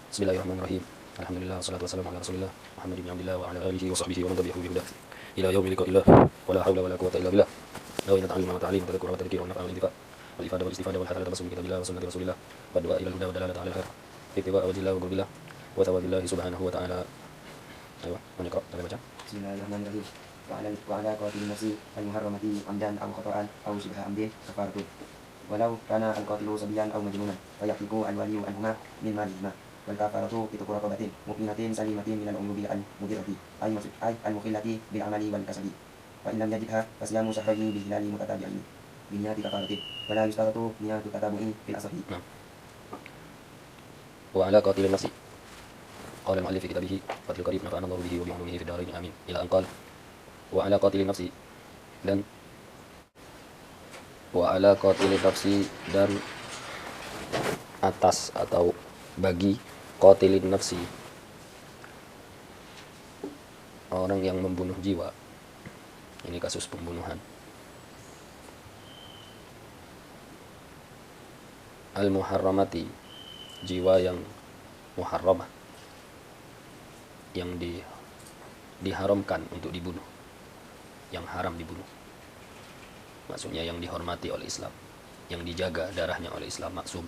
Bismillahirrahmanirrahim. Alhamdulillah, wassalatu wassalamu ala Rasulillah Muhammad bin Abdillah wa ala alihi wa sahbihi wa man tabi'ahu bi hudah ila yaumil liqa'illah. Wa la haula wa la quwwata illa billah. Nawaitu ta'alluma wa ta'lim wa tadhakkura wa tadhkira wa nafa'a wal intifa' wal ifada wal istifada wal hadara tabassum bi kitabillah wa sunnati Rasulillah wa du'a ila al-huda wa dalalata 'ala al-khair. Ittiba' wajhillah wa qurbillah wa thawabillah subhanahu wa ta'ala. Ayo, menikah, kita baca. Bismillahirrahmanirrahim. Wa ala qatil nafsi al-muharramati amdan aw khata'an aw shibha amdin kafaratu. Walau kana al-qatilu sabiyan aw majnunan wa yaqiqu al-waliyu anhuma min malihima. Wal kafaratu itu quraqabatin mu'minatin salimatin min al-umuri al-mudirati ay al-mukhillati bil amali wal kasabi. Fa in lam yajidha fasyamu shahrayn bi hilali mutatabi'ain bi niyyati kafaratin. Wa la yustaratu niyyatu tatabu'in fil asahi. Wa ala qatilin nafsi. Qala al-mu'allif fi kitabih Fathul Qarib nafa'ana Allahu bihi wa bi ulumihi fid dharain amin. Ila an qala wa ala qatilin nafsi, dan wa ala qatilin nafsi, dan atas atau bagi qatilin nafsi, orang yang membunuh jiwa. Ini kasus pembunuhan. Al-muharramati, jiwa yang muharramah, yang diharamkan untuk dibunuh, yang haram dibunuh. Maksudnya yang dihormati oleh Islam, yang dijaga darahnya oleh Islam, maksum.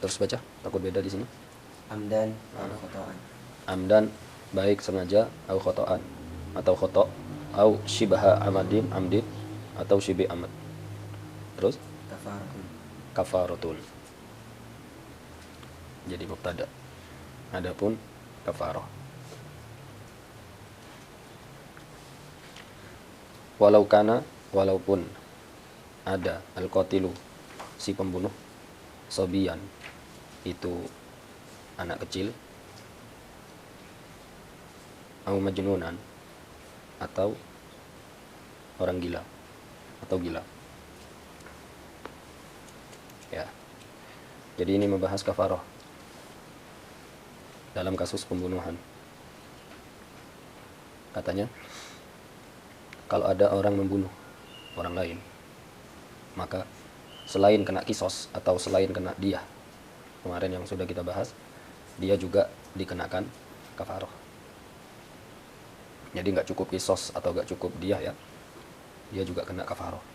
Terus baca, takut beda di sini. Amdan aw khata'an. Amdan, baik sengaja, au khotoan, atau khoto, au shibaha amadin amdin, atau shibi amad. Terus Kafaratun. kafaratun, jadi mubtada. Adapun kafarah, walau kana, walaupun ada, al-qatilu, si pembunuh, sobiyan, itu anak kecil, au majnunan, atau orang gila atau gila. Ya. Jadi ini membahas kafarah dalam kasus pembunuhan. Katanya, kalau ada orang membunuh orang lain, maka selain kena kisos atau selain kena diyah, kemarin yang sudah kita bahas, dia juga dikenakan kafarah. Jadi nggak cukup kisos atau nggak cukup diyah ya, dia juga kena kafarah.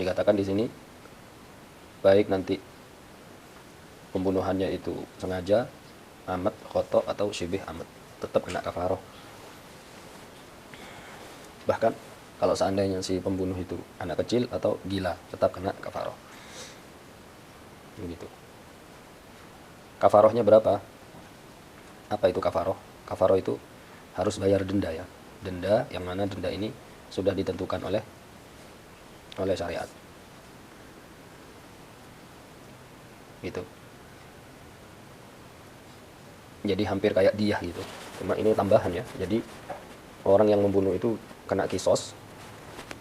Dikatakan di sini, baik nanti pembunuhannya itu sengaja, amat, khoto, atau syibih amat, tetap kena kafarah. Bahkan kalau seandainya si pembunuh itu anak kecil atau gila, tetap kena kafarah. Begitu. Kafarahnya berapa? Apa itu kafarah? Kafarah itu harus bayar denda ya. Denda yang mana denda ini sudah ditentukan oleh syariat. Gitu. Jadi hampir kayak diyah gitu. Cuma ini tambahan ya. Jadi orang yang membunuh itu kena kisos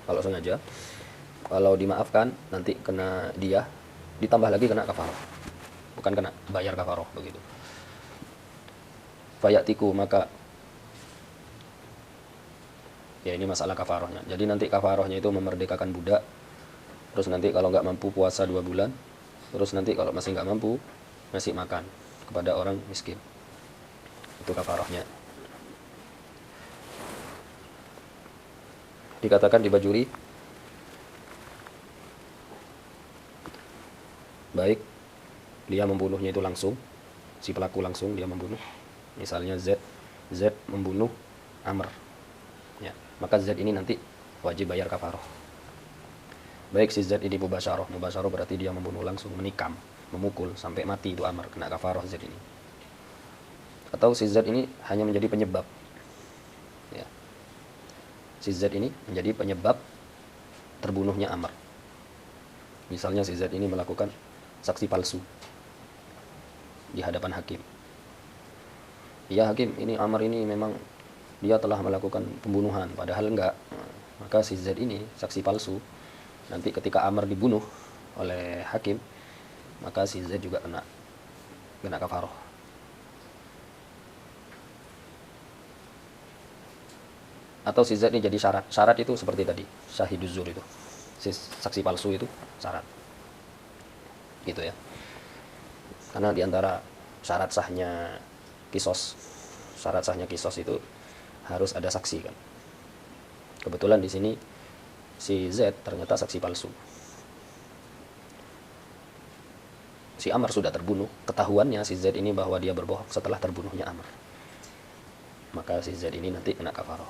kalau sengaja. Kalau dimaafkan nanti kena diyah, ditambah lagi kena kafarah. Bukan kena bayar kafarah begitu. Fayatiku, maka ya ini masalah kafarahnya. Jadi nanti kafarahnya itu memerdekakan budak. Terus nanti kalau nggak mampu puasa 2 bulan. Terus nanti kalau masih nggak mampu, ngasih makan kepada orang miskin. Itu kafarahnya. Dikatakan di Bajuri, baik dia membunuhnya itu langsung, si pelaku langsung dia membunuh. Misalnya Z membunuh Amr. Ya, maka Z ini nanti wajib bayar kafarah. Baik si Z ini mubasyarah berarti dia membunuh langsung, menikam, memukul sampai mati itu Amr, kena kafarah Z ini. Atau si Z ini hanya menjadi penyebab. Ya. Si Z ini menjadi penyebab terbunuhnya Amr. Misalnya si Z ini melakukan saksi palsu di hadapan hakim. Ya hakim, ini Amr ini memang dia telah melakukan pembunuhan, padahal enggak. Maka si Z ini saksi palsu. Nanti ketika Amr dibunuh oleh hakim, maka si Z juga kena kafarah. atau si Z ini jadi syarat. Syarat itu seperti tadi, syahiduz zur itu. Si saksi palsu itu syarat. Gitu ya. Karena diantara syarat sahnya kisos itu harus ada saksi kan. Kebetulan di sini si Z ternyata saksi palsu. Si Amr sudah terbunuh, ketahuannya si Z ini bahwa dia berbohong setelah terbunuhnya Amr. Maka si Z ini nanti kena kafaroh.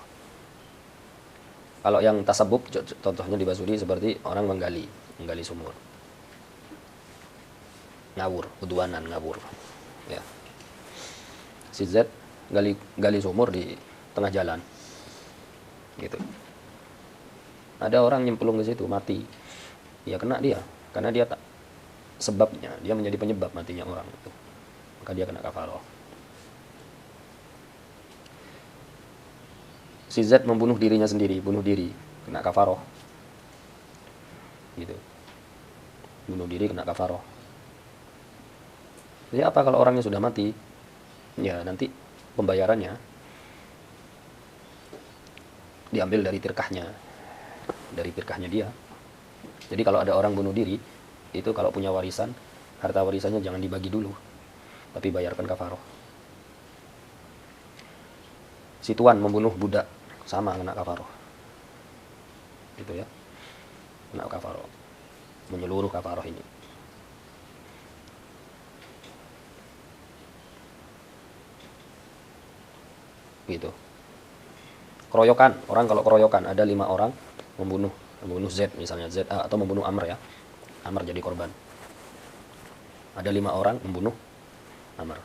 Kalau yang tasabub, contohnya di Basuri seperti orang menggali sumur. Ngawur, udwanan ngawur. Ya. Si Z gali sumur di tengah jalan. Gitu. Ada orang nyemplung ke situ, mati. Ya kena dia, karena dia tak sebabnya, dia menjadi penyebab matinya orang itu. Maka dia kena kafaroh. Si Z membunuh dirinya sendiri, bunuh diri, kena kafaroh. Gitu. Bunuh diri kena kafaroh. Jadi apa kalau orangnya sudah mati? Ya nanti pembayarannya diambil dari tirkahnya. Dari tirkahnya dia. Jadi kalau ada orang bunuh diri, itu kalau punya warisan, harta warisannya jangan dibagi dulu, tapi bayarkan kafaroh. Si tuan membunuh budak, sama kena kafaroh. Gitu ya. Kena kafaroh. Menyeluruh kafaroh ini. Gitu. Keroyokan, orang kalau keroyokan ada 5 orang membunuh Z misalnya, Z atau membunuh Amr ya. Amr jadi korban. Ada 5 orang membunuh Amr.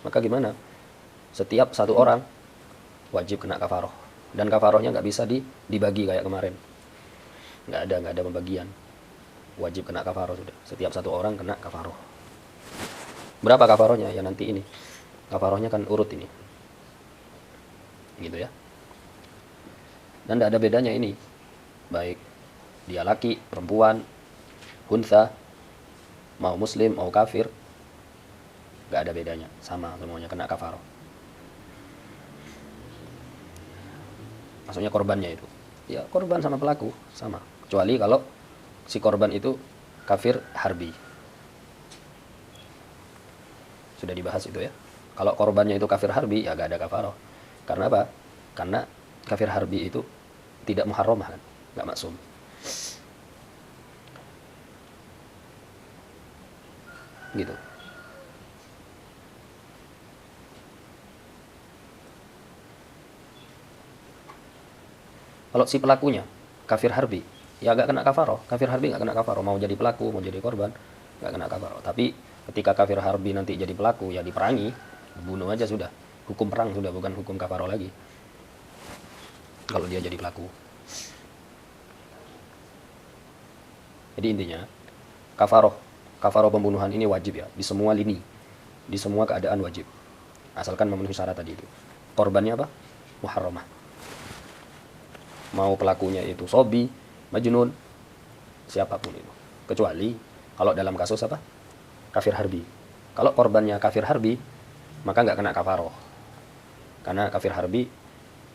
Maka gimana? Setiap 1 orang wajib kena kafaroh. Dan kafarohnya nggak bisa dibagi kayak kemarin. Nggak ada pembagian. Wajib kena kafaroh sudah. Setiap 1 orang kena kafaroh. Berapa kafarohnya? Ya nanti ini. Kafarohnya kan urut ini. Gitu ya. Dan tidak ada bedanya ini. Baik dia laki, perempuan, huntha, mau muslim, mau kafir, nggak ada bedanya, sama semuanya kena kafaroh. Maksudnya korbannya itu, ya korban sama pelaku sama, kecuali kalau si korban itu kafir harbi. Sudah dibahas itu ya. Kalau korbannya itu kafir harbi, ya nggak ada kafaroh. Karena apa? Karena kafir harbi itu tidak muharramah kan, nggak maksum. Gitu. Kalau si pelakunya kafir harbi, ya gak kena kafaroh. Kafir harbi gak kena kafaroh. Mau jadi pelaku, mau jadi korban, gak kena kafaroh. Tapi ketika kafir harbi nanti jadi pelaku, ya diperangi, bunuh aja sudah. Hukum perang sudah, bukan hukum kafaroh lagi. Kalau dia jadi pelaku. Jadi intinya kafaroh pembunuhan ini wajib ya, di semua lini, di semua keadaan wajib, asalkan memenuhi syarat tadi itu. Korbannya apa? Muharramah. Mau pelakunya itu sobi, majnun, siapapun itu, kecuali kalau dalam kasus apa? Kafir harbi. Kalau korbannya kafir harbi, maka nggak kena kafaroh, karena kafir harbi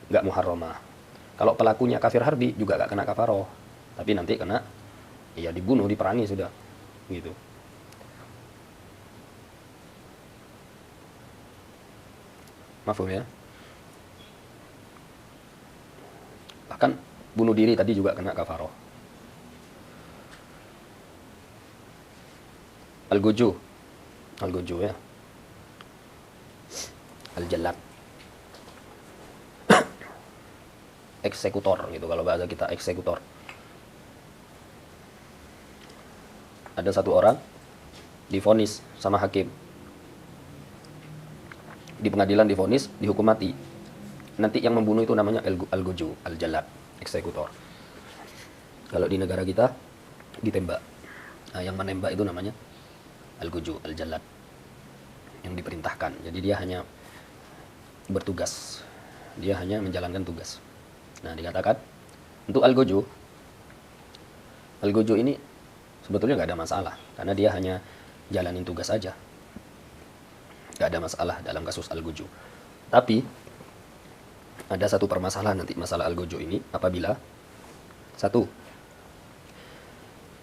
nggak muharramah. Kalau pelakunya kafir harbi juga nggak kena kafaroh, tapi nanti kena, ya dibunuh, diperangi sudah, gitu. Mafhum ya? Bahkan bunuh diri tadi juga kena kafaroh. Al-guju ya. Al-jallat. Eksekutor gitu kalau bahasa kita, eksekutor. Ada 1 orang divonis sama hakim. Di pengadilan divonis, dihukum mati. Nanti yang membunuh itu namanya al-guju, al-jallat, eksekutor. Kalau di negara kita ditembak. Nah, yang menembak itu namanya al-guju, al-jallat. Yang diperintahkan. Jadi dia hanya bertugas. Dia hanya menjalankan tugas. Nah, dikatakan untuk al-guju ini sebetulnya nggak ada masalah, karena dia hanya jalanin tugas aja. Nggak ada masalah dalam kasus al-guju. Tapi ada satu permasalahan nanti masalah al-gojo ini apabila satu,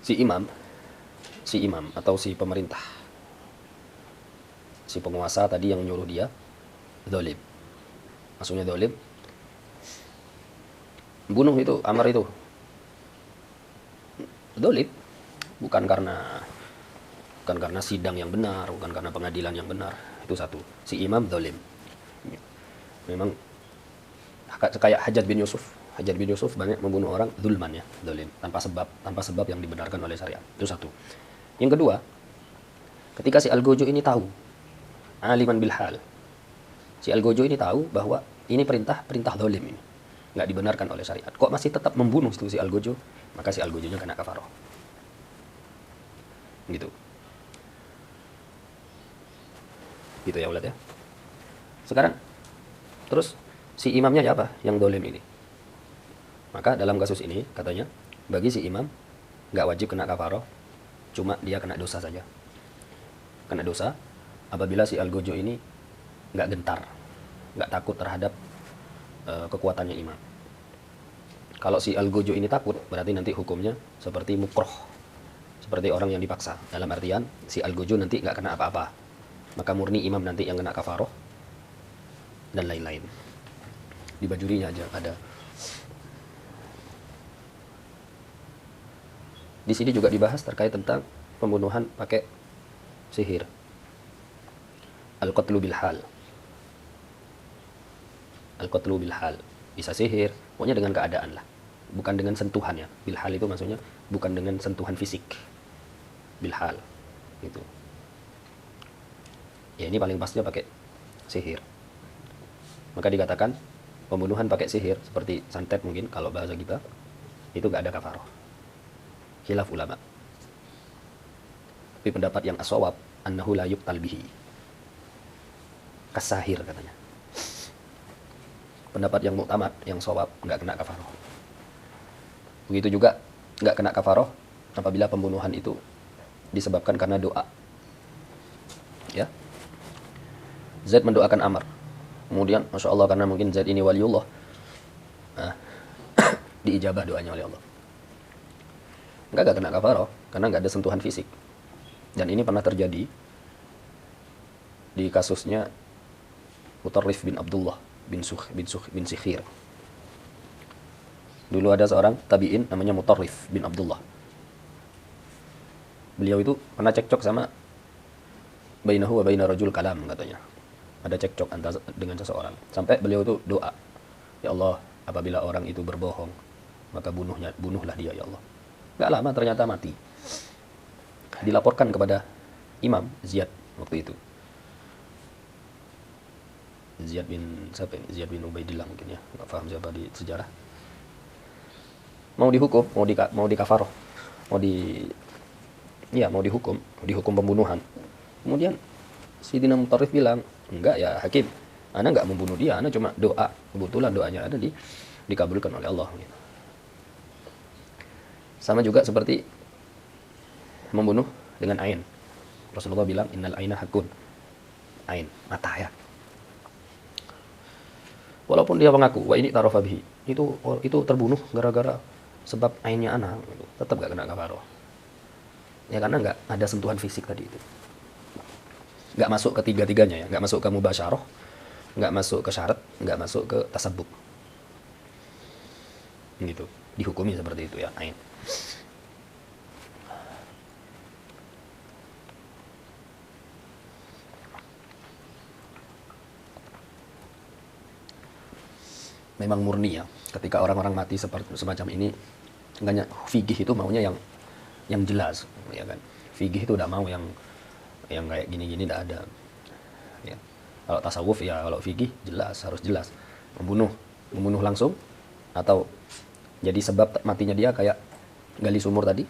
si imam atau si pemerintah, si penguasa tadi yang nyuruh dia zalim. Maksudnya zalim, bunuh itu, Amr itu zalim, bukan karena sidang yang benar, bukan karena pengadilan yang benar. Itu satu. Si imam zalim. Memang kayak Hajjaj bin Yusuf banyak membunuh orang zulman ya, zalim, tanpa sebab yang dibenarkan oleh syariat. Itu satu. Yang kedua, ketika si Al-Gojo ini tahu, aliman bil hal, si Al-Gojo ini tahu bahwa ini perintah zalim ini, nggak dibenarkan oleh syariat, kok masih tetap membunuh itu si Al-Gojo, maka si Al-Gojonya kena kafaroh. Gitu. Gitu ya ulat ya. Sekarang terus si imamnya siapa yang zalim ini? Maka dalam kasus ini katanya bagi si imam nggak wajib kena kafaroh, cuma dia kena dosa saja. Kena dosa apabila si Al-Gojo ini nggak gentar, nggak takut terhadap kekuatannya imam. Kalau si Al-Gojo ini takut, berarti nanti hukumnya seperti mukroh, seperti orang yang dipaksa. Dalam artian si Al-Gojo nanti nggak kena apa-apa, maka murni imam nanti yang kena kafaroh dan lain-lain. Di bajurinya aja ada. Di sini juga dibahas terkait tentang pembunuhan pakai sihir. Al-qatlu bil hal. Al-qatlu bil hal. Bisa sihir, pokoknya dengan keadaan lah. Bukan dengan sentuhan ya. Bil hal itu maksudnya bukan dengan sentuhan fisik. Bil hal. Gitu. Ya ini paling pasnya pakai sihir. Maka dikatakan pembunuhan pakai sihir seperti santet mungkin kalau bahasa kita itu gak ada kafaroh. Khilaf ulama. Tapi pendapat yang as-shawab annahu la yuqtal bihi. Kasahir katanya. Pendapat yang muktamad, yang shawab, enggak kena kafaroh. Begitu juga enggak kena kafaroh apabila pembunuhan itu disebabkan karena doa. Ya. Zaid mendoakan Amr. Kemudian Masya Allah karena mungkin Zaid ini waliullah, diijabah doanya oleh Allah. Enggak kena kafaroh karena enggak ada sentuhan fisik. Dan ini pernah terjadi di kasusnya Mutarrif bin Abdullah bin Sikhir. Dulu ada seorang tabi'in namanya Mutarrif bin Abdullah. Beliau itu pernah cekcok sama bainahu wa baina rajul kalam katanya. Ada cekcok antara dengan seseorang. Sampai beliau itu doa, ya Allah, apabila orang itu berbohong, maka bunuhlah dia ya Allah. Gak lama ternyata mati. Dilaporkan kepada Imam Ziyad waktu itu. Ziyad bin Ubaidillah mungkin ya, nggak paham siapa di sejarah. Mau dihukum, mau dikafaroh, mau dihukum pembunuhan. Kemudian Sidina Mutarrif bilang, enggak ya hakim, ana nggak membunuh dia, ana cuma doa, kebetulan doanya ada dikabulkan oleh Allah. Sama juga seperti membunuh dengan ain. Rasulullah bilang innal aina hakun. Ain, mata ya. Walaupun dia mengaku wa ini tarofa bihi, itu terbunuh gara-gara sebab ainnya anak, tetap gak kena kafaroh. Ya karena nggak ada sentuhan fisik tadi itu. Nggak masuk ke tiga-tiganya ya, nggak masuk ke mubasyarah, nggak masuk ke syarat, nggak masuk ke tasabbuk. Gitu. Dihukumi seperti itu ya, ain. Memang murni ya, ketika orang-orang mati seperti semacam ini, enggaknya fikih itu maunya yang jelas, ya kan. Fikih itu udah mau yang kayak gini-gini tidak ada. Ya. Kalau tasawuf ya, kalau fikih jelas, harus jelas. Membunuh langsung atau jadi sebab matinya dia kayak gali sumur tadi,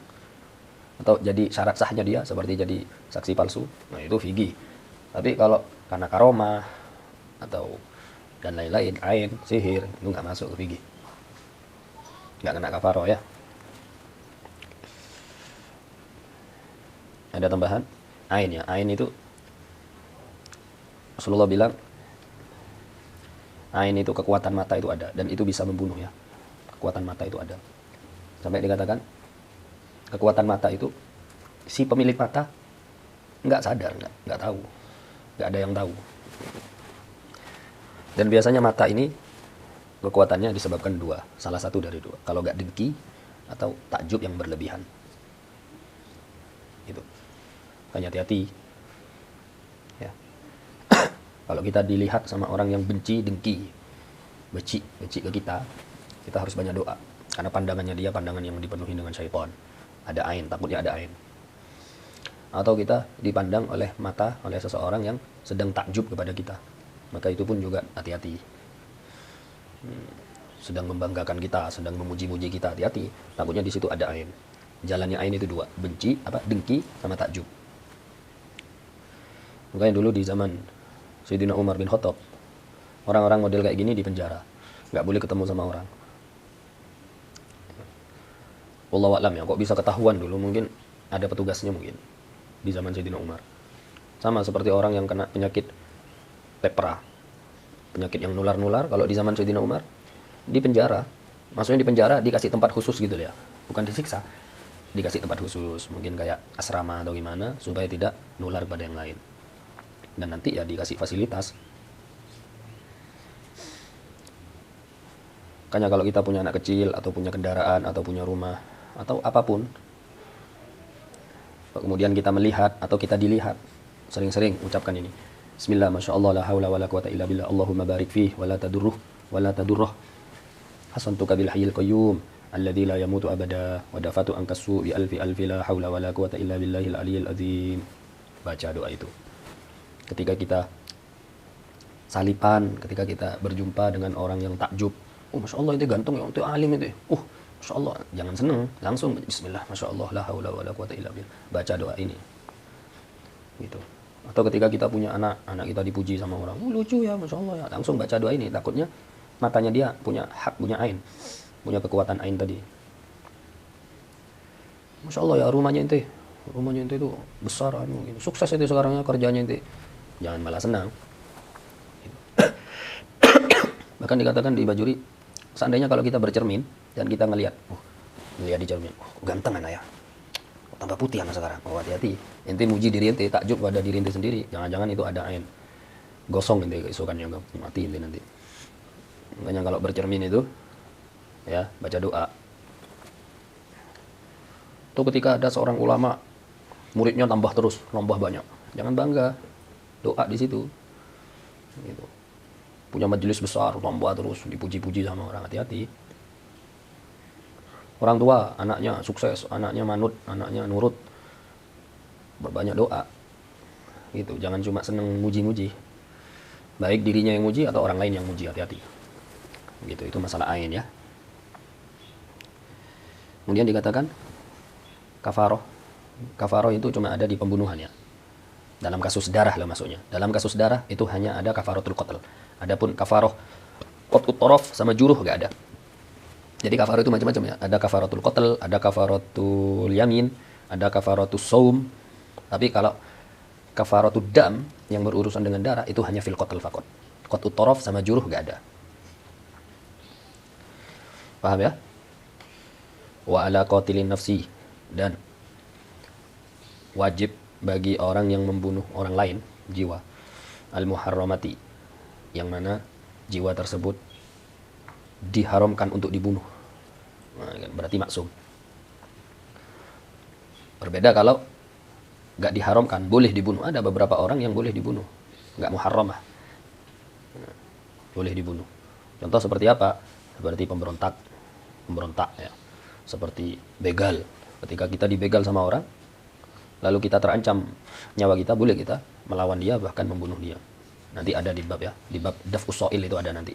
atau jadi syarat sahnya dia seperti jadi saksi palsu. Nah, itu fikih. Tapi kalau karena karomah atau dan lain-lain, ain, sihir, itu nggak masuk ke fikih. Nggak kena kafaroh ya. Ada tambahan? Ain ya, ain itu Rasulullah bilang Ain itu kekuatan mata itu ada dan itu bisa membunuh ya. Kekuatan mata itu ada. Sampai dikatakan kekuatan mata itu si pemilik mata nggak sadar, nggak tahu, nggak ada yang tahu. Dan biasanya mata ini kekuatannya disebabkan dua, salah satu dari dua. Kalau nggak dengki atau takjub yang berlebihan. Itu. Hanya hati-hati. Ya. Kalau kita dilihat sama orang yang benci, dengki, benci ke kita harus banyak doa. Karena pandangannya dia pandangan yang dipenuhi dengan syaitan. Ada ain, takutnya ada ain. Atau kita dipandang oleh mata, oleh seseorang yang sedang takjub kepada kita. Maka itu pun juga hati-hati. Sedang membanggakan kita, sedang memuji-muji kita, hati-hati. Takutnya di situ ada ain. Jalannya ain itu dua, dengki sama takjub. Makanya dulu di zaman Sayyidina Umar bin Khattab, orang-orang model kayak gini di penjara, nggak boleh ketemu sama orang. Wallahu a'lam ya, kok bisa ketahuan dulu, mungkin ada petugasnya mungkin di zaman Sayyidina Umar. Sama seperti orang yang kena penyakit lepra, penyakit yang nular-nular. Kalau di zaman Sayyidina Umar di penjara, maksudnya di penjara dikasih tempat khusus gitu ya, bukan disiksa, dikasih tempat khusus, mungkin kayak asrama atau gimana, supaya tidak nular pada yang lain. Dan nanti ya dikasih fasilitas. Makanya kalau kita punya anak kecil atau punya kendaraan atau punya rumah atau apapun, kemudian kita melihat atau kita dilihat, sering-sering ucapkan ini. Bismillah, masya Allah, la hawla wa la quwata illa billah, Allahumma barik fih, wa la tadurruh, wa la tadurruh. Hasantuka bil hayyil qayyum, alladzi la yamutu abada, wa dafatu ankasu bi alfi alfi la hawla wa la quwata illa billahil aliyyil azim. Baca doa itu. Ketika kita salipan, ketika kita berjumpa dengan orang yang takjub, oh masya Allah itu ganteng ya, itu alim itu, masya Allah, jangan seneng, langsung Bismillah, masya Allah, la haula wa la quwata illa billah, baca doa ini, gitu. Atau ketika kita punya anak kita dipuji sama orang, lucu ya, masya Allah ya, langsung baca doa ini. Takutnya matanya dia punya hak, punya ain, punya kekuatan ain tadi. Masya Allah ya, rumahnya ente itu besar, sukses itu sekarang ya kerjanya ente. Jangan malah senang. Bahkan dikatakan di Bajuri, seandainya kalau kita bercermin dan kita ngelihat di cermin, ganteng anak ya, tambah putih anak sekarang. Hati-hati, ente muji diri ente, takjub pada diri ente sendiri. Jangan-jangan itu ada ain, gosong ente keesokannya, mati ente nanti. Makanya kalau bercermin itu, ya baca doa. Tuh ketika ada seorang ulama, muridnya tambah terus, nambah banyak, jangan bangga, doa di situ. Gitu. Punya majelis besar, tambah terus, dipuji-puji sama orang, hati-hati. Orang tua, anaknya sukses, anaknya manut, anaknya nurut, berbanyak doa. Gitu, jangan cuma seneng muji-muji. Baik dirinya yang muji atau orang lain yang muji, hati-hati. Gitu, itu masalah ain ya. Kemudian dikatakan kafaroh. Kafaroh itu cuma ada di pembunuhan ya. Dalam kasus darah lah maksudnya. Dalam kasus darah itu hanya ada kafaratul qatl. Adapun kafaroh qat'ut taraf sama juruh enggak ada. Jadi kafaroh itu macam-macam ya. Ada kafaratul qatl, ada kafaratul yamin, ada kafaratus saum. Tapi kalau kafaratul dam yang berurusan dengan darah itu hanya fil qatl faqat. Qat'ut taraf sama juruh enggak ada. Paham ya? Wa ala qatilin nafsi, dan wajib bagi orang yang membunuh orang lain, jiwa, al-muharramati, yang mana jiwa tersebut diharamkan untuk dibunuh. Nah, berarti maksum. Berbeda kalau nggak diharamkan, boleh dibunuh. Ada beberapa orang yang boleh dibunuh, nggak muharramah, boleh dibunuh. Contoh seperti apa? Seperti pemberontak ya. Seperti begal. Ketika kita dibegal sama orang, lalu kita terancam nyawa kita, boleh kita melawan dia, bahkan membunuh dia. Nanti ada di bab ya, di bab daf'us so'il itu ada nanti.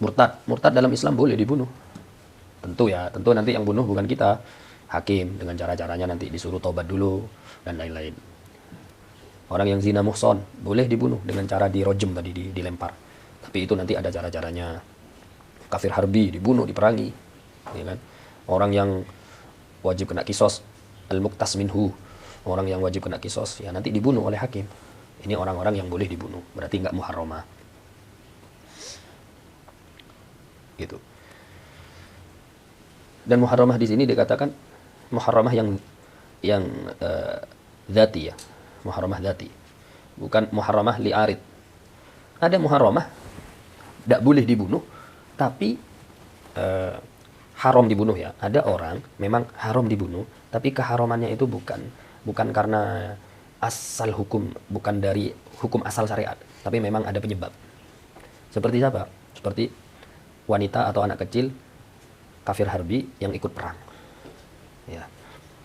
Murtad dalam Islam boleh dibunuh. Tentu nanti yang bunuh bukan kita, hakim dengan cara-caranya nanti disuruh tobat dulu dan lain-lain. Orang yang zina muhson boleh dibunuh dengan cara dirojem tadi, dilempar. Tapi itu nanti ada cara-caranya. Kafir harbi dibunuh, diperangi, ya kan? Orang yang wajib kena kisos, al-muqtas minhu, orang yang wajib kena kisos, ya nanti dibunuh oleh hakim. Ini orang-orang yang boleh dibunuh, berarti nggak muharramah. gitu. Dan muharramah di sini dikatakan muharramah yang dzati ya, muharramah dzati, bukan muharramah li'arid. Ada muharramah tidak boleh dibunuh, tapi haram dibunuh ya. Ada orang memang haram dibunuh, tapi keharamannya itu bukan karena asal hukum, bukan dari hukum asal syariat, tapi memang ada penyebab. Seperti siapa? Seperti wanita atau anak kecil kafir harbi yang ikut perang. Ya.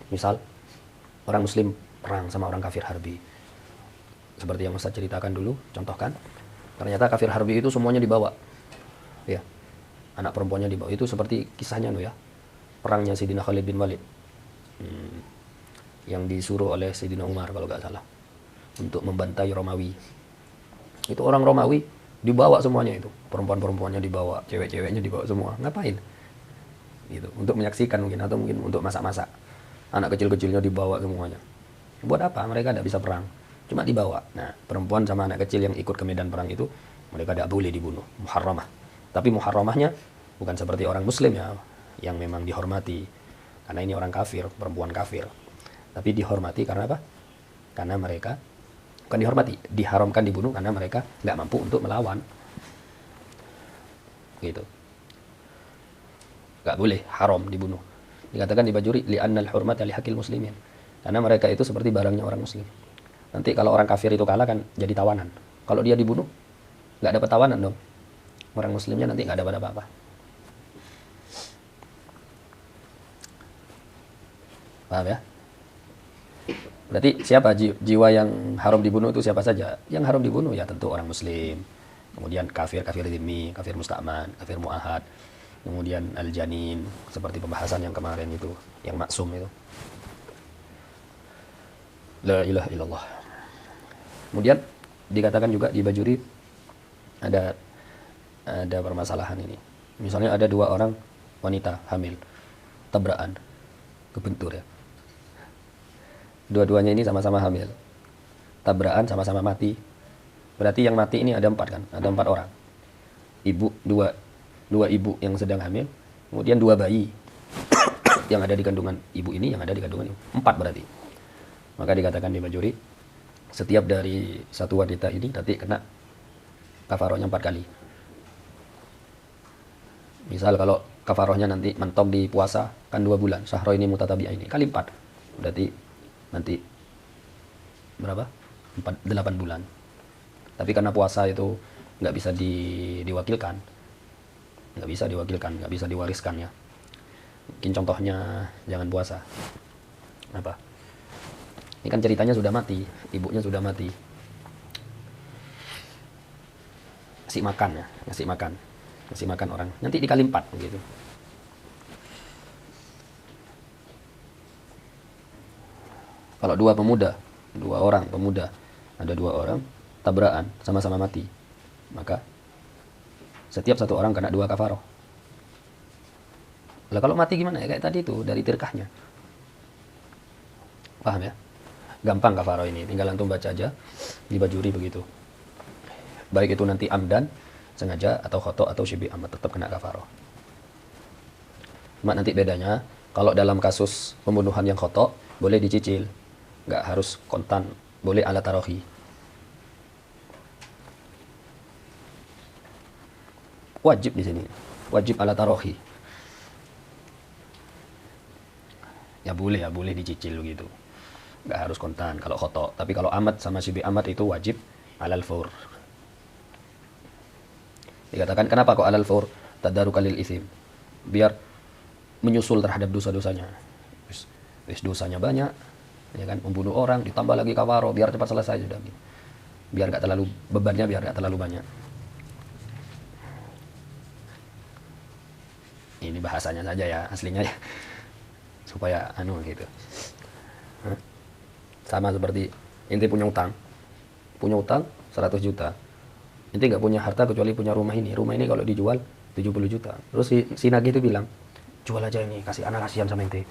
Misal orang muslim perang sama orang kafir harbi. Seperti yang Ustaz ceritakan dulu, contohkan. Ternyata kafir harbi itu semuanya dibawa. Ya. Anak perempuannya dibawa. Itu seperti kisahnya ya. Perangnya Sayyidina Khalid bin Walid. Yang disuruh oleh Sayyidina Umar kalau nggak salah. Untuk membantai Romawi. Itu orang Romawi dibawa semuanya itu. Perempuan-perempuannya dibawa, cewek-ceweknya dibawa semua. Ngapain? Gitu. Untuk menyaksikan mungkin, atau mungkin untuk masak-masak. Anak kecil-kecilnya dibawa semuanya. Buat apa? Mereka tidak bisa perang. Cuma dibawa. Nah, perempuan sama anak kecil yang ikut ke medan perang itu, mereka tidak boleh dibunuh. Muharramah. Tapi muharramahnya bukan seperti orang muslim ya, yang memang dihormati. Karena ini orang kafir, perempuan kafir. Tapi dihormati karena apa? Karena mereka, bukan dihormati, diharamkan dibunuh karena mereka nggak mampu untuk melawan. Gitu. Nggak boleh, haram dibunuh. Dikatakan di Bajuri, li'annal hurmata lihaqil muslimin. Karena mereka itu seperti barangnya orang muslim. Nanti kalau orang kafir itu kalah kan jadi tawanan. Kalau dia dibunuh, nggak dapat tawanan dong. Orang muslimnya nanti nggak dapat apa-apa. Paham ya? Berarti siapa jiwa yang haram dibunuh itu siapa saja? Yang haram dibunuh ya tentu orang muslim. Kemudian kafir dhimmi, kafir musta'man, kafir mu'ahad. Kemudian al-janin, seperti pembahasan yang kemarin itu, yang maksum itu. La ilaha illallah. Kemudian dikatakan juga di Bajuri ada permasalahan ini. Misalnya ada dua orang wanita hamil, tabrakan, kebentur ya. Dua-duanya ini sama-sama hamil, tabrakan sama-sama mati. Berarti yang mati ini ada 4 kan? Ada 4 orang. Dua ibu yang sedang hamil, kemudian 2 bayi yang ada di kandungan ibu ini, yang ada di kandungan ibu. 4 berarti. Maka dikatakan di Bajuri, setiap dari satu wanita ini nanti kena kafarohnya 4 kali. Misal kalau kafarohnya nanti mentok di puasa, kan 2 bulan. Syahro ini mutatabi'ah ini, kali 4. Berarti nanti berapa? 8 bulan. Tapi karena puasa itu nggak bisa diwakilkan. Nggak bisa diwariskan ya. Mungkin contohnya jangan puasa. Apa? Ini kan ceritanya sudah mati, ibunya sudah mati. Ngasih makan orang. Nanti dikali 4 gitu. Kalau dua orang pemuda, ada 2 orang tabrakan sama-sama mati, maka setiap satu orang kena 2 kafaroh. Lah kalau mati gimana ya? Kayak tadi itu dari tirkahnya. Paham ya? Gampang kafaroh ini, tinggal antum baca aja di Bajuri begitu. Baik itu nanti amdan, sengaja, atau khoto, atau syibi amat, tetap kena kafaroh. Cuma nanti bedanya, kalau dalam kasus pembunuhan yang khoto, boleh dicicil. Nggak harus kontan, boleh ala tarohi. Wajib di sini, wajib ala tarohi. Ya boleh dicicil begitu. Nggak harus kontan kalau khoto. Tapi kalau amat sama syibi amat itu wajib alal fur. Dikatakan kenapa kok alal fur? Tadaruka lil ithim. Biar menyusul terhadap dosa-dosanya. Wis dosanya banyak, ya kan, membunuh orang, ditambah lagi kafaro, biar cepat selesai sudah. Biar nggak terlalu bebannya, biar nggak terlalu banyak. Ini bahasanya saja ya, aslinya ya. Supaya gitu. Sama seperti inti punya utang 100 juta. Inti nggak punya harta kecuali punya rumah ini. Rumah ini kalau dijual 70 juta. Terus si nagih itu bilang, jual aja ini, kasih anak kasihan sama inti.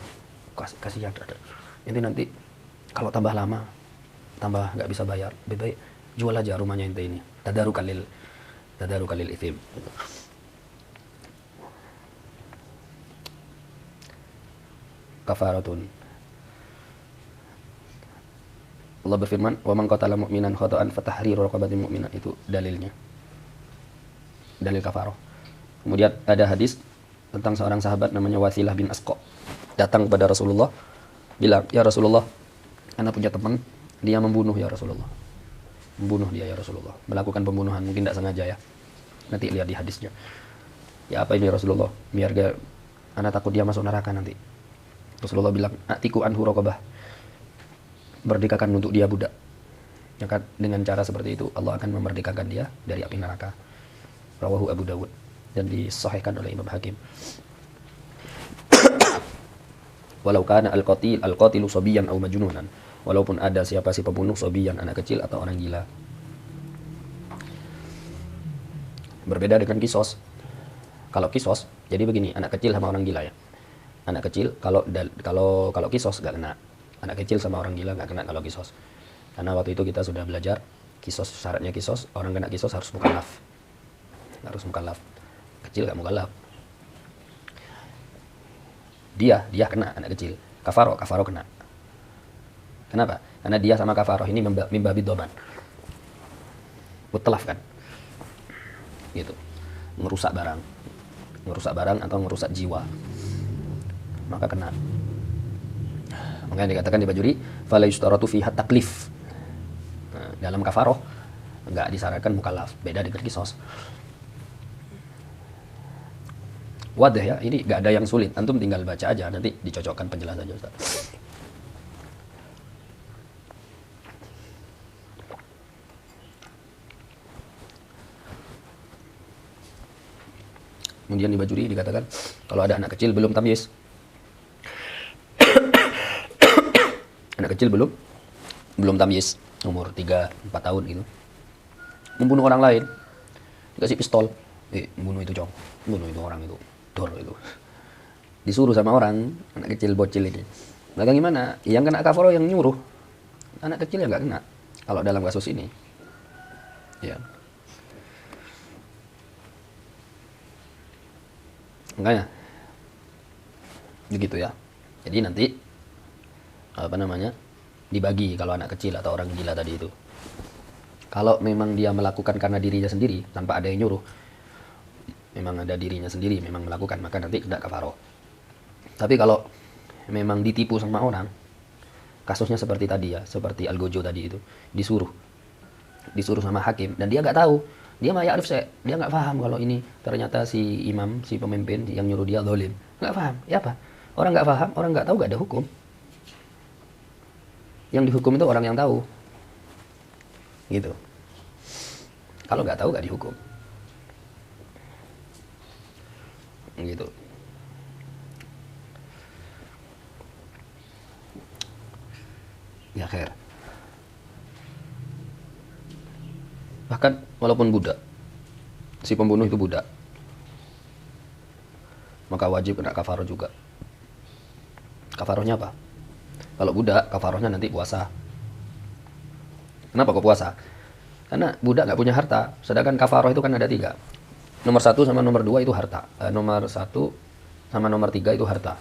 Kasihan. Inti nanti kalau tambah lama, tambah nggak bisa bayar. Lebih baik jual aja rumahnya inti ini. Tadarukan lil ithim. kafaratun. Allah berfirman, "Wa man qatala mu'minan khata'an fatahriru raqabatin mu'minah." Itu dalilnya. Dalil kafarah. Kemudian ada hadis tentang seorang sahabat namanya Wasilah bin Asqa. Datang kepada Rasulullah, bilang, "Ya Rasulullah, anak punya teman, dia membunuh ya Rasulullah." Membunuh dia ya Rasulullah. Melakukan pembunuhan, mungkin tidak sengaja ya. Nanti lihat di hadisnya. Ya apa ini ya Rasulullah? Biar anak takut dia masuk neraka nanti. Rasulullah bilang, "Atiku anhu raqabah." Merdekakan untuk dia budak. Ya kan? Dengan cara seperti itu Allah akan memerdekakan dia dari api neraka. Rawahu Abu Dawud dan disahihkan oleh Imam Hakim. Walau kana al-qatilu sabiyan aw majnunan. Walaupun ada siapa si pembunuh sabiyan, anak kecil atau orang gila. Berbeda dengan kisos. Kalau kisos, jadi begini, anak kecil sama orang gila ya. Anak kecil kalau kisos enggak kena. Anak kecil sama orang gila nggak kena kalau kisos. Karena waktu itu kita sudah belajar kisos, syaratnya kisos, orang kena kisos harus mukallaf. Harus mukallaf. Kecil nggak mukallaf. Dia kena anak kecil. Kafaroh kena. Kenapa? Karena dia sama kafaroh ini mimbabi doman. Mutlaf kan? Gitu. Ngerusak barang atau ngerusak jiwa. Maka kena. Makanya dikatakan di Bajuri, fala yustaratu fiha taklif. Nah, dalam kafaroh enggak disyaratkan mukallaf, beda dengan kisos. Wadah ya, ini enggak ada yang sulit. Antum tinggal baca aja, nanti dicocokkan penjelasannya Ustaz. Kemudian di Bajuri dikatakan kalau ada anak kecil belum tamyiz. Anak kecil belum tamyiz, umur 3-4 tahun gitu. Membunuh orang lain. Dikasih pistol. Membunuh itu membunuh itu orang itu. Dor itu. Disuruh sama orang, anak kecil bocil ini. Maka gimana? Yang kena kafaroh yang nyuruh. Anak kecil yang enggak kena. Kalau dalam kasus ini. Ya. Makanya begitu ya. Jadi nanti dibagi kalau anak kecil atau orang gila tadi itu. Kalau memang dia melakukan karena dirinya sendiri tanpa ada yang nyuruh, memang ada dirinya sendiri memang melakukan, maka nanti tidak kafaroh. Tapi kalau memang ditipu sama orang, kasusnya seperti tadi ya, seperti Al-Gojo tadi itu, disuruh sama hakim dan dia nggak tahu, dia mah dia nggak paham kalau ini ternyata si imam, si pemimpin yang nyuruh dia zalim, nggak paham. Ya apa? Orang nggak paham, orang nggak tahu, nggak ada hukum. Yang dihukum itu orang yang tahu. Gitu. Kalau nggak tahu nggak dihukum. Gitu. Ya khair. Bahkan walaupun budak, si pembunuh itu budak, maka wajib kena kafaroh juga. Kafarohnya apa? Kalau budak, kafarohnya nanti puasa. Kenapa kok puasa? Karena budak nggak punya harta. Sedangkan kafaroh itu kan ada 3. Nomor 1 sama nomor 2 itu harta. Nomor 1 sama nomor 3 itu harta.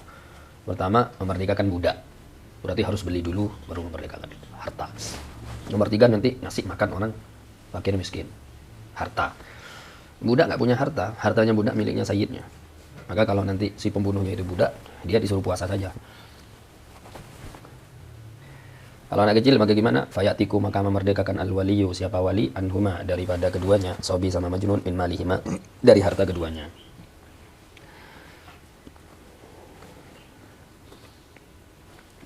Pertama, memerdekakan budak. Berarti harus beli dulu baru memerdekakan harta. Nomor 3 nanti ngasih makan orang fakir miskin. Harta. Budak nggak punya harta. Hartanya budak miliknya sayyidnya. Maka kalau nanti si pembunuhnya itu budak, dia disuruh puasa saja. Kalau anak kecil maka gimana? Fayatiku, maka memerdekakan al-waliyu, siapa wali, anhuma, daripada keduanya, sobi sama majnun, min malihima, dari harta keduanya.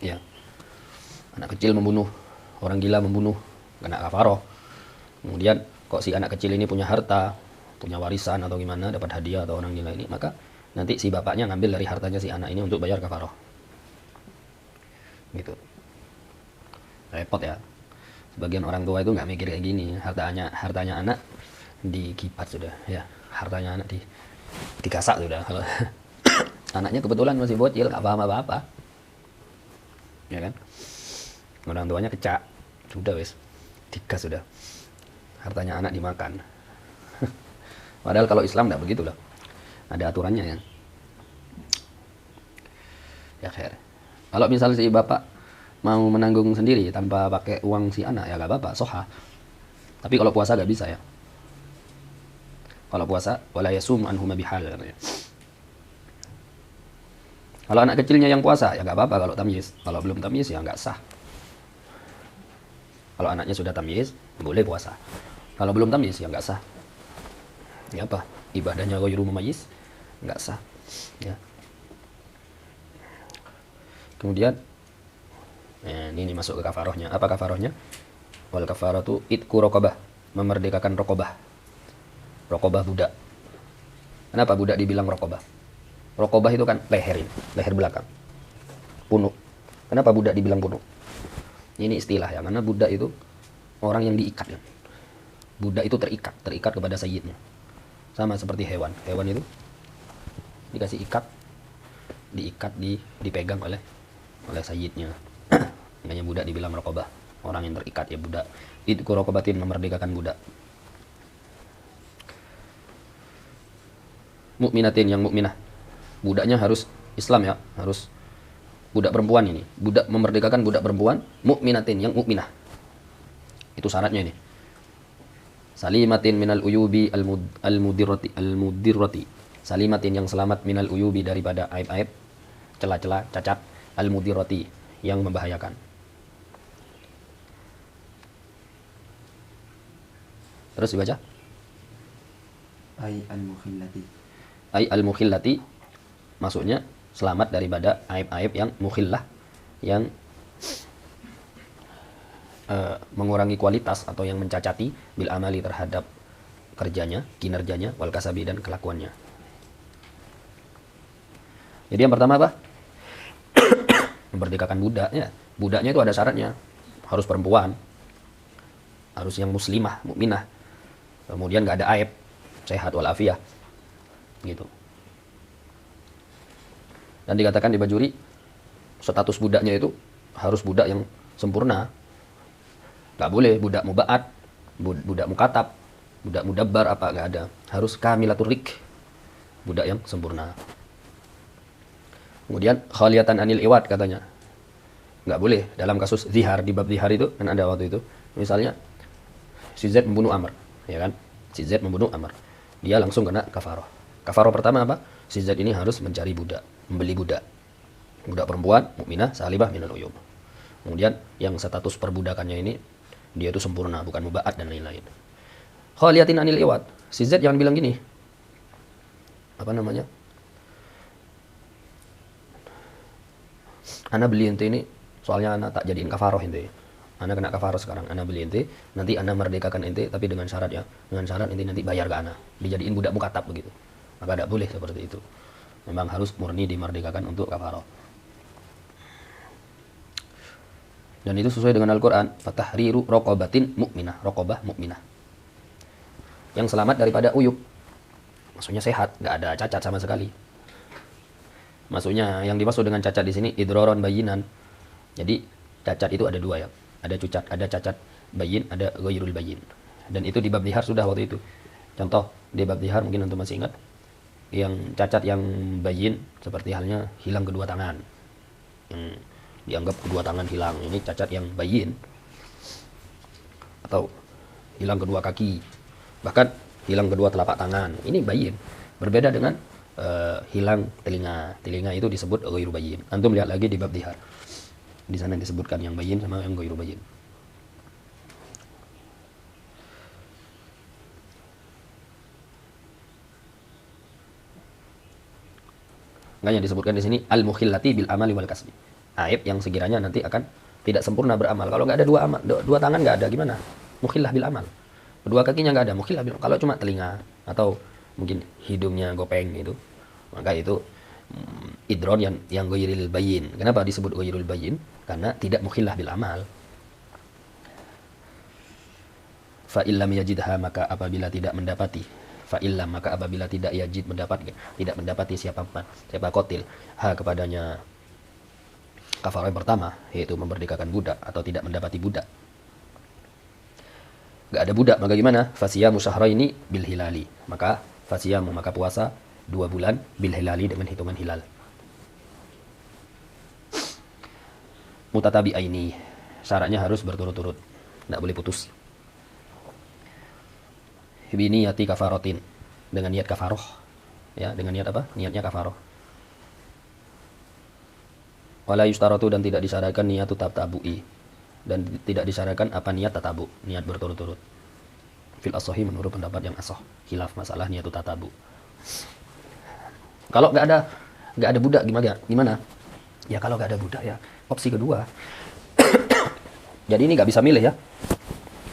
Ya. Anak kecil membunuh, orang gila membunuh, kena kafaroh. Kemudian kok si anak kecil ini punya harta, punya warisan atau gimana, dapat hadiah atau orang gila ini, maka nanti si bapaknya ngambil dari hartanya si anak ini untuk bayar kafaroh. Gitu. Repot ya. Sebagian orang tua itu nggak mikir kayak gini. Hartanya anak dikipat sudah, ya. Hartanya anak digasak sudah. Kalau anaknya kebetulan masih bocil, nggak paham apa-apa, ya kan? Orang tuanya kecak, sudah wes, digas sudah. Hartanya anak dimakan. Padahal kalau Islam nggak begitu loh. Ada aturannya ya. Ya khair. Kalau misal si bapak mau menanggung sendiri tanpa pakai uang si anak, ya gak apa-apa, soha. Tapi kalau puasa gak bisa ya. Kalau puasa, wala yasum anhuma bihal katanya. Kalau anak kecilnya yang puasa, ya gak apa-apa kalau tamyiz. Kalau belum tamyiz, ya gak sah. Kalau anaknya sudah tamyiz, boleh puasa. Kalau belum tamyiz, ya gak sah. Ya apa? Ibadahnya ghairu mumayyiz, gak sah. Ya. Kemudian, ini masuk ke kafarohnya. Apa kafarohnya? Wal kafaratu itku rokobah, memerdekakan rokobah. Rokobah budak. Kenapa budak dibilang rokobah? Rokobah itu kan leher ini, leher belakang. Punuk. Kenapa budak dibilang punuk? Ini istilah ya, karena budak itu orang yang diikat ya. Budak itu terikat kepada sayyidnya. Sama seperti hewan. Hewan itu dikasih diikat, dipegang oleh sayyidnya. Makanya budak dibilang rokobah. Orang yang terikat ya budak. Itu rokobatin, memerdekakan budak. Mukminatin, yang mukminah. Budaknya harus Islam ya, harus budak perempuan ini. Budak, memerdekakan budak perempuan, mukminatin, yang mukminah. Itu syaratnya ini. Salimatin minal uyubi al-mudirrati. Salimatin, yang selamat, minal uyubi, daripada aib-aib, celah-celah, cacat, al-mudirrati, yang membahayakan. Terus dibaca. Ay al-mukhillati. Ay al-mukhillati, maksudnya selamat daripada aib-aib yang mukhillah, yang mengurangi kualitas atau yang mencacati bil amali, terhadap kerjanya, kinerjanya, wal kasabi, dan kelakuannya. Jadi yang pertama apa? Memerdekakan budaknya. Budaknya itu ada syaratnya. Harus perempuan. Harus yang muslimah, mukminah. Kemudian gak ada aib, sehat walafiah. Gitu. Dan dikatakan di Bajuri, status budaknya itu harus budak yang sempurna. Gak boleh budak muba'at, budak mukatab, budak mudabbar, apa, gak ada. Harus kamilatur rik, budak yang sempurna. Kemudian khaliyatan anil iwad katanya. Gak boleh dalam kasus zihar, di bab zihar itu kan ada waktu itu. Misalnya si Z membunuh Amr, ya kan? Si Z membunuh Amr. Dia langsung kena kafaroh. Kafaroh pertama apa? Si Z ini harus mencari budak, membeli budak. Budak perempuan, mukminah, salibah minal uyub. Kemudian yang status perbudakannya ini dia itu sempurna, bukan muba'at dan lain-lain. Khaliyatin anil iwad. Si Z jangan bilang gini. Apa namanya? Ana beli ente ini soalnya ana tak jadiin kafaroh ente. Ana kena kafaroh sekarang, ana beli ente, nanti ana merdekakan ente, tapi dengan syarat ya. Dengan syarat ente nanti bayar ke ana, dijadiin budak mukatab begitu. Maka tidak boleh seperti itu. Memang harus murni dimerdekakan untuk kafaroh. Dan itu sesuai dengan Al-Quran. Fatahriru rokobatin mukminah. Rokobah mukminah. Yang selamat daripada uyub. Maksudnya sehat, nggak ada cacat sama sekali. Maksudnya yang dimaksud dengan cacat di sini idroron bayinan. Jadi cacat itu ada dua ya. Ada cacat bayin, ada ghairul bayin. Dan itu di bab zihar sudah waktu itu. Contoh di bab zihar mungkin antum masih ingat. Yang cacat yang bayin seperti halnya hilang kedua tangan. Dianggap kedua tangan hilang, ini cacat yang bayin. Atau hilang kedua kaki, bahkan hilang kedua telapak tangan, ini bayin. Berbeda dengan hilang telinga itu disebut ghairu bayin. Antum lihat lagi di bab zihar, di sana disebutkan yang bayin sama yang ghairu bayin. Makanya disebutkan di sini al-mukhillati bil amali wal kasbi. Aib yang sekiranya nanti akan tidak sempurna beramal. Kalau nggak ada dua tangan nggak ada, gimana? Mukhillah bil amal. Kedua kakinya nggak ada, mukhillah bil amal. Kalau cuma telinga atau mungkin hidungnya gopeng itu, maka itu idron yang ghairil bayin. Kenapa disebut ghairul bayin? Karena tidak mukhillah bil amal. Fa illam yajidha, maka apabila tidak mendapati, fa illam, maka apabila tidak yajid, tidak mendapati siapa qatil ha kepadanya kafarah yang pertama, yaitu memerdekakan budak, atau tidak mendapati budak. Gak ada budak, maka gimana? Fasiyamu syahraini bil hilali. Maka fasiyamu, maka puasa 2 bulan bil hilali, dengan hitungan hilal. mutatabi'aini. Syaratnya harus berturut-turut, tidak boleh putus. Biniyati kafarotin, dengan niat kafaroh. Ya, dengan niat apa? Niatnya kafaroh. Wala yustaratu, dan tidak disyaratkan niyatu tatabu'i, dan tidak disyaratkan apa niat tatabu, niat berturut-turut. Fil asohi, menurut pendapat yang asoh, khilaf masalah niyatu tatabu. Kalau nggak ada budak gimana? Ya kalau nggak ada budak ya opsi kedua. Jadi ini nggak bisa milih ya.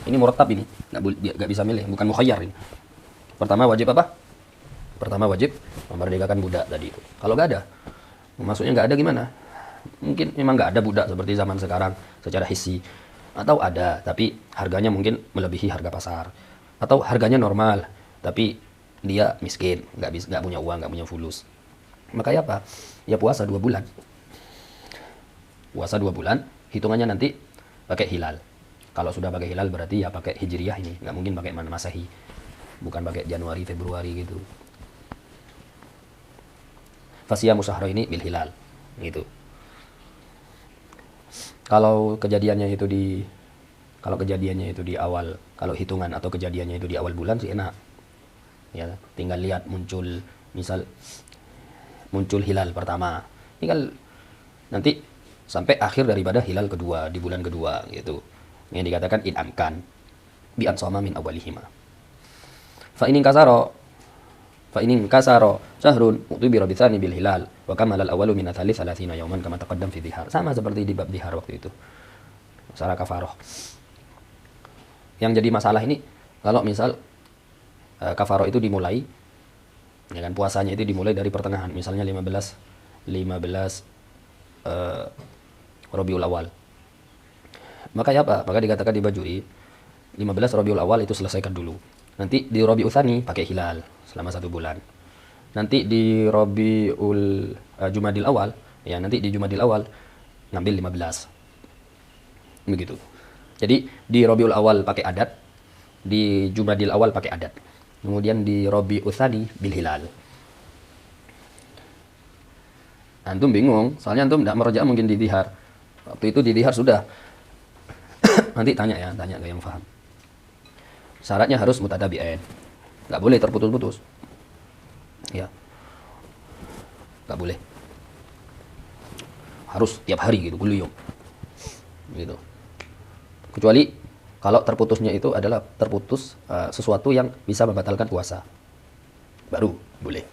Ini murattab ini, nggak bisa milih, bukan mukhayyar ini. Pertama wajib apa? Pertama wajib memerdekakan budak tadi itu. Kalau nggak ada, maksudnya nggak ada gimana? Mungkin memang nggak ada budak seperti zaman sekarang secara hissi, atau ada tapi harganya mungkin melebihi harga pasar, atau harganya normal tapi dia miskin, nggak punya uang, nggak punya fulus. Makanya apa? Ya puasa 2 bulan. Puasa 2 bulan, hitungannya nanti pakai hilal. Kalau sudah pakai hilal berarti ya pakai hijriyah ini, nggak mungkin pakai masehi, bukan pakai Januari Februari gitu. Fasiyamu syahra ini bil hilal gitu. Kalau kejadiannya itu di awal, kalau hitungan atau kejadiannya itu di awal bulan sih enak. Ya, tinggal lihat muncul hilal pertama. Tinggal nanti sampai akhir daripada hilal kedua di bulan kedua gitu. Yang dikatakan idamkan bi ansama min awalihima. Fa in kasaro syahrun utibira bitsani bil hilal wa kamala al awwalu min athalis 30 yawman kama taqaddam fi dhihar. Sama seperti di bab dhihar waktu itu. Masalah kafaroh. Yang jadi masalah ini kalau misal kafaroh itu dimulai, ya kan, puasanya itu dimulai dari pertengahan, misalnya 15 Rabiul Awal. Maka ya apa? Maka dikatakan di Bajuri 15 Rabiul Awal itu selesaikan dulu. Nanti di Rabiul Tsani pakai hilal selama 1 bulan. Nanti di Rabiul Jumadil Awal, ya nanti di Jumadil Awal ngambil 15. Begitu. Jadi di Rabiul Awal pakai adat, di Jumadil Awal pakai adat. Kemudian di Rabiul Tsani bil hilal. Antum bingung, soalnya antum tidak merja mungkin di dhihar. Waktu itu di dhihar sudah. Nanti tanya ke yang paham. Syaratnya harus mutatabi'ain. Enggak boleh terputus-putus. Ya. Enggak boleh. Harus tiap hari gitu, kullu yom. Gitu. Kecuali kalau terputusnya itu adalah terputus sesuatu yang bisa membatalkan puasa. Baru boleh.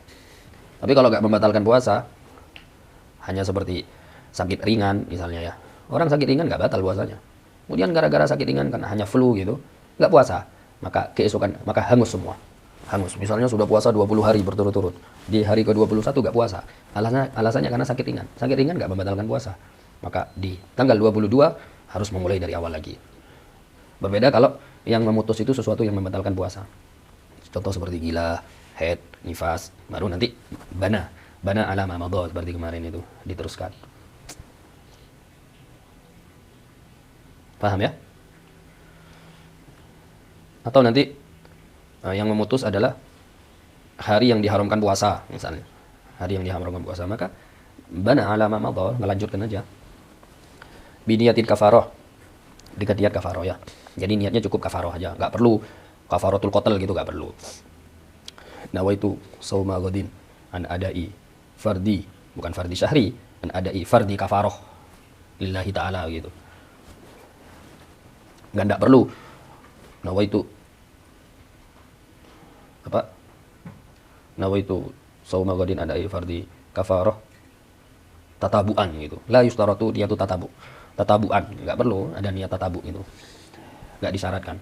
Tapi kalau enggak membatalkan puasa, hanya seperti sakit ringan misalnya ya. Orang sakit ringan enggak batal puasanya. Kemudian gara-gara sakit ringan kan hanya flu gitu, enggak puasa. Maka keesokan, maka hangus semua. Hangus. Misalnya sudah puasa 20 hari berturut-turut. Di hari ke-21 enggak puasa. Alasannya karena sakit ringan. Sakit ringan enggak membatalkan puasa. Maka di tanggal 22 harus memulai dari awal lagi. Berbeda kalau yang memutus itu sesuatu yang membatalkan puasa. Contoh seperti gila, haid, nifas, baru nanti bana ala ma madha seperti kemarin itu diteruskan. Paham ya? Atau nanti yang memutus adalah hari yang diharamkan puasa misalnya. Hari yang diharamkan puasa, maka bana ala ma madha, melanjutkan aja. Biniyatin kafaroh, dengan niat kafaroh ya. Jadi niatnya cukup kafaroh aja, nggak perlu kafaratul qatl gitu, nggak perlu. Nawaitu sauma ghadin an adai fardi, bukan fardi syahri, an adai fardi kafaroh lillahi ta'ala gitu. Nggak perlu nawaitu apa? Nawaitu sauma ghadin an adai fardi kafaroh tatabuan gitu. La yustaratu niyatu tatabu. Tatabuan, nggak perlu ada niat tatabu gitu. Nggak disyaratkan.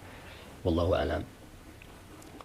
Wallahu a'lam.